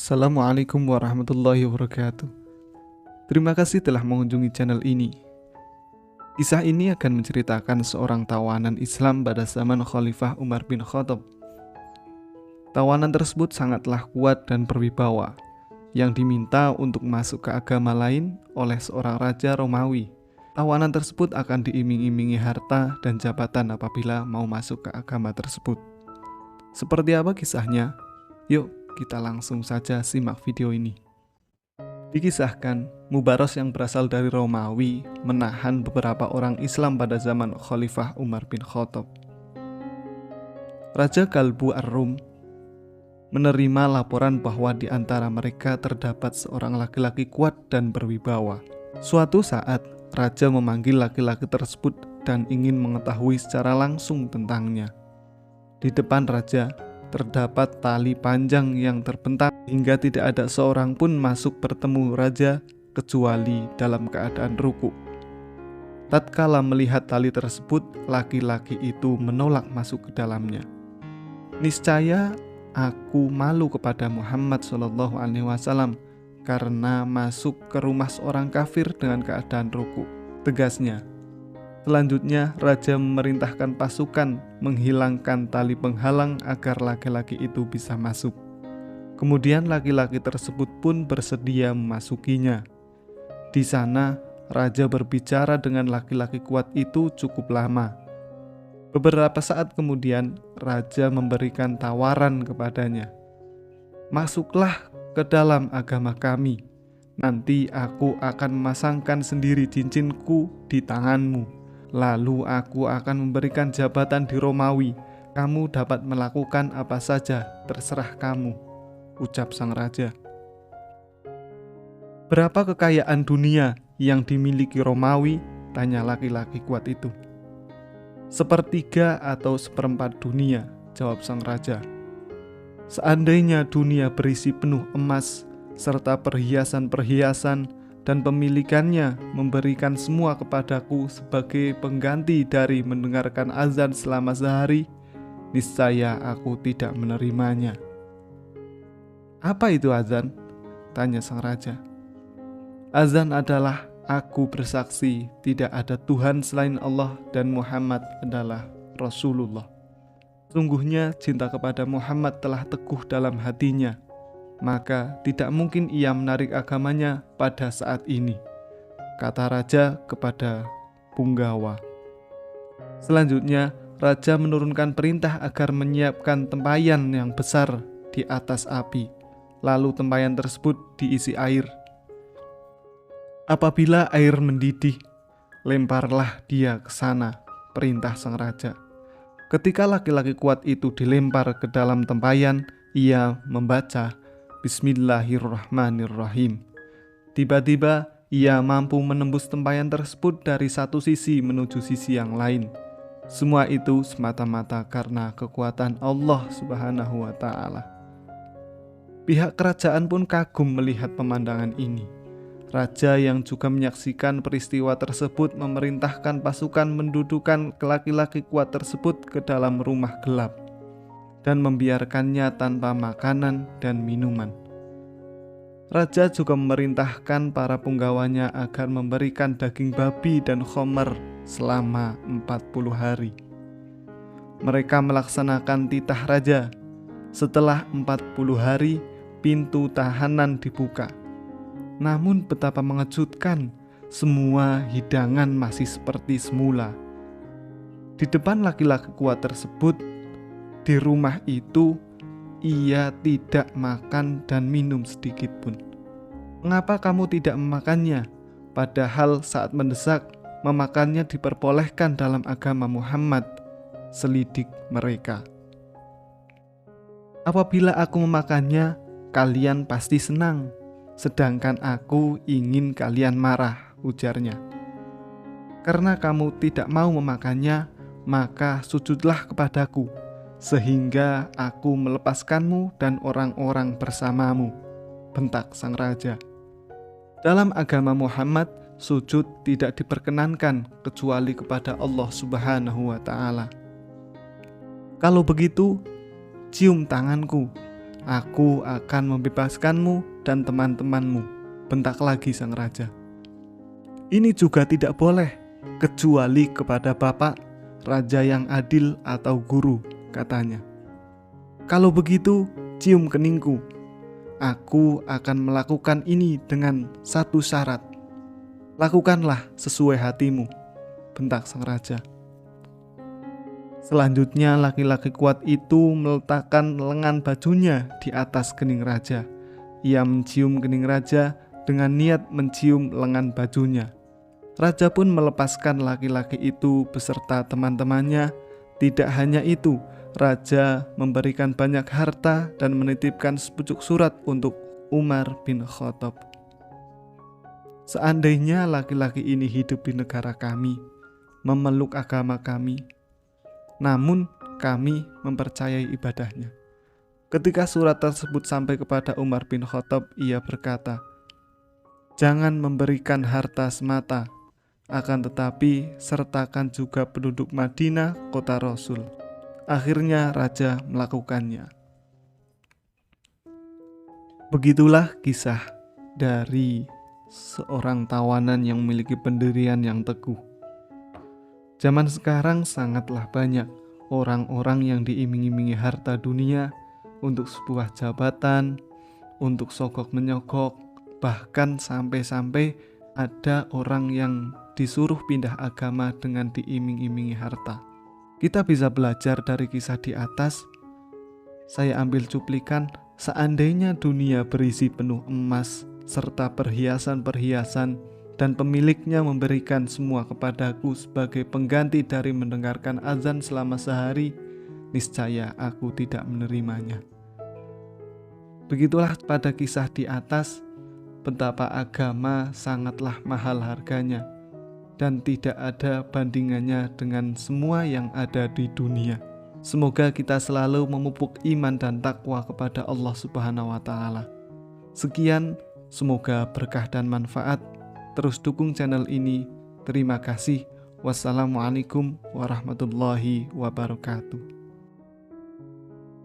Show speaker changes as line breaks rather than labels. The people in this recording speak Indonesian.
Assalamualaikum warahmatullahi wabarakatuh. Terima kasih telah mengunjungi channel ini. Kisah ini akan menceritakan seorang tawanan Islam pada zaman Khalifah Umar bin Khattab. Tawanan tersebut sangatlah kuat dan berwibawa, yang diminta untuk masuk ke agama lain oleh seorang raja Romawi. Tawanan tersebut akan diiming-imingi harta dan jabatan apabila mau masuk ke agama tersebut. Seperti apa kisahnya? Yuk, kita langsung saja simak video ini. Dikisahkan, Mubaros yang berasal dari Romawi menahan beberapa orang Islam pada zaman Khalifah Umar bin Khattab. Raja Kalbu Ar-Rum menerima laporan bahwa di antara mereka terdapat seorang laki-laki kuat dan berwibawa. Suatu saat, raja memanggil laki-laki tersebut dan ingin mengetahui secara langsung tentangnya. Di depan raja, terdapat tali panjang yang terbentang hingga tidak ada seorang pun masuk bertemu raja kecuali dalam keadaan ruku. Tatkala melihat tali tersebut, laki-laki itu menolak masuk ke dalamnya. Niscaya aku malu kepada Muhammad SAW karena masuk ke rumah seorang kafir dengan keadaan ruku, tegasnya. Selanjutnya, raja memerintahkan pasukan menghilangkan tali penghalang agar laki-laki itu bisa masuk. Kemudian laki-laki tersebut pun bersedia memasukinya. Di sana, raja berbicara dengan laki-laki kuat itu cukup lama. Beberapa saat kemudian, raja memberikan tawaran kepadanya. "Masuklah ke dalam agama kami. Nanti aku akan memasangkan sendiri cincinku di tanganmu. Lalu aku akan memberikan jabatan di Romawi. Kamu dapat melakukan apa saja, terserah kamu," ucap sang raja. "Berapa kekayaan dunia yang dimiliki Romawi?" tanya laki-laki kuat itu. "Sepertiga atau seperempat dunia," jawab sang raja. "Seandainya dunia berisi penuh emas serta perhiasan-perhiasan dan pemilikannya memberikan semua kepadaku sebagai pengganti dari mendengarkan azan selama sehari, niscaya aku tidak menerimanya." "Apa itu azan?" tanya sang raja. "Azan adalah aku bersaksi tidak ada Tuhan selain Allah dan Muhammad adalah Rasulullah. Sungguhnya cinta kepada Muhammad telah teguh dalam hatinya, maka tidak mungkin ia menarik agamanya pada saat ini," kata raja kepada punggawa. Selanjutnya, raja menurunkan perintah agar menyiapkan tempayan yang besar di atas api. Lalu tempayan tersebut diisi air. "Apabila air mendidih, lemparlah dia ke sana," perintah sang raja. Ketika laki-laki kuat itu dilempar ke dalam tempayan, ia membaca Bismillahirrahmanirrahim. Tiba-tiba ia mampu menembus tempayan tersebut dari satu sisi menuju sisi yang lain. Semua itu semata-mata karena kekuatan Allah Subhanahu wa Ta'ala. Pihak kerajaan pun kagum melihat pemandangan ini. Raja yang juga menyaksikan peristiwa tersebut memerintahkan pasukan mendudukan laki-laki kuat tersebut ke dalam rumah gelap dan membiarkannya tanpa makanan dan minuman. Raja juga memerintahkan para punggawanya agar memberikan daging babi dan khomer selama 40 hari. Mereka melaksanakan titah raja. Setelah 40 hari, pintu tahanan dibuka. Namun betapa mengejutkan, semua hidangan masih seperti semula. Di depan laki-laki kuat tersebut, di rumah itu, ia tidak makan dan minum sedikit pun. "Mengapa kamu tidak memakannya? Padahal saat mendesak, memakannya diperbolehkan dalam agama Muhammad," selidik mereka. "Apabila aku memakannya, kalian pasti senang. Sedangkan aku ingin kalian marah," ujarnya. "Karena kamu tidak mau memakannya, maka sujudlah kepadaku, sehingga aku melepaskanmu dan orang-orang bersamamu," bentak sang raja. Dalam agama Muhammad, sujud tidak diperkenankan kecuali kepada Allah Subhanahu wa Ta'ala. "Kalau begitu, cium tanganku," Aku akan membebaskanmu dan teman-temanmu, bentak lagi sang raja. Ini juga tidak boleh, kecuali kepada bapak, raja yang adil atau guru, katanya. Kalau begitu, cium keningku. Aku akan melakukan ini dengan satu syarat. Lakukanlah sesuai hatimu, bentak sang raja. Selanjutnya laki-laki kuat itu meletakkan lengan bajunya di atas kening raja. Ia mencium kening raja dengan niat mencium lengan bajunya. Raja pun melepaskan laki-laki itu beserta teman-temannya. Tidak hanya itu, raja memberikan banyak harta dan menitipkan sepucuk surat untuk Umar bin Khattab. Seandainya laki-laki ini hidup di negara kami, memeluk agama kami, namun kami mempercayai ibadahnya. Ketika surat tersebut sampai kepada Umar bin Khattab, ia berkata, "Jangan memberikan harta semata, akan tetapi sertakan juga penduduk Madinah, kota Rasul." Akhirnya raja melakukannya. Begitulah kisah dari seorang tawanan yang memiliki pendirian yang teguh. Zaman sekarang sangatlah banyak orang-orang yang diiming-imingi harta dunia untuk sebuah jabatan, untuk sogok menyogok, bahkan sampai-sampai ada orang yang disuruh pindah agama dengan diiming-imingi harta. Kita bisa belajar dari kisah di atas. Saya ambil cuplikan, seandainya dunia berisi penuh emas serta perhiasan-perhiasan, dan pemiliknya memberikan semua kepadaku sebagai pengganti dari mendengarkan azan selama sehari, niscaya aku tidak menerimanya. Begitulah pada kisah di atas, betapa agama sangatlah mahal harganya dan tidak ada bandingannya dengan semua yang ada di dunia. Semoga kita selalu memupuk iman dan takwa kepada Allah Subhanahu wa Ta'ala. Sekian, semoga berkah dan manfaat. Terus dukung channel ini. Terima kasih. Wassalamualaikum warahmatullahi wabarakatuh.